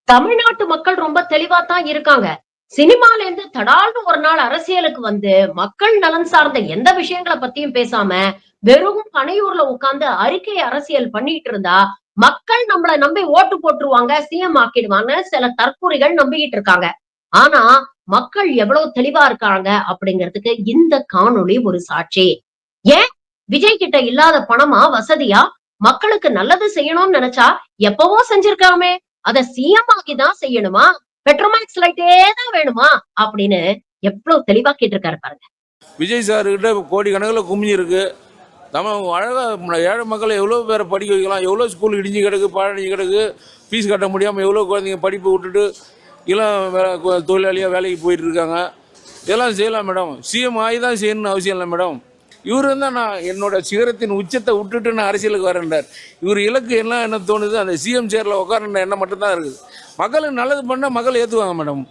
தமிழ்நாட்டு மக்கள் ரொம்ப தெளிவா தான் இருக்காங்க. சினிமால இருந்து தடால்னு ஒரு நாள் அரசியலுக்கு வந்து, மக்கள் நலன் சார்ந்த எந்த விஷயங்கள பத்தியும் பேசாம, வெறும் பனையூர்ல உட்கார்ந்து அறிக்கை அரசியல் பண்ணிட்டு இருந்தா, மக்கள் நம்மள நம்பி ஓட்டு போட்டுருவாங்க, சிஎம் ஆக்கிடுவாங்கன்னு சில தற்குறிகள் நம்பிக்கிட்டு இருக்காங்க. ஆனா, மக்கள் எவ்வளவு தெளிவா இருக்காங்க அப்படிங்கிறதுக்கு இந்த காணொளி ஒரு சாட்சி. ஏன் விஜய் கிட்ட இல்லாத பணமா, வசதியா? மக்களுக்கு நல்லது செய்யணும்னு நெனச்சா எப்பவோ செஞ்சிருக்காமே. அத சிஎம் ஆக்கி தான் செய்யணுமா? பெட்ரோமாக்ஸ் லைட்டே தான் வேணுமா? அப்படின்னு எவ்வளவு தெளிவா கேட்டிருக்காரு பாருங்க. விஜய் சார் கிட்ட கோடி கணக்கில் குமிஞ்சு இருக்கு. நம்ம அழகாக ஏழை மக்களை எவ்வளோ பேரை படிக்க வைக்கலாம், எவ்வளோ ஸ்கூல் இடிஞ்சு கிடக்கு, பாழடிஞ்சு கிடக்கு, ஃபீஸ் கட்ட முடியாமல் எவ்வளோ குழந்தைங்க படிப்பை விட்டுட்டு இளம் தொழிலாளியாக வேலைக்கு போயிட்டு இருக்காங்க. இதெல்லாம் செய்யலாம் மேடம். சிஎம் ஆகி தான் செய்யணும்னு அவசியம் இல்லை மேடம். இவர் தான் நான் என்னோட சிகரத்தின் உச்சத்தை விட்டுட்டு நான் அரசியலுக்கு வரேன்றார். இவர் இலக்கு என்ன தோணுது, அந்த சிஎம் சேரில் உட்காரன்ற எண்ணம் மட்டும்தான் இருக்குது. மக்களுக்கு நல்லது பண்ணால் மக்கள் ஏற்றுவாங்க மேடம்.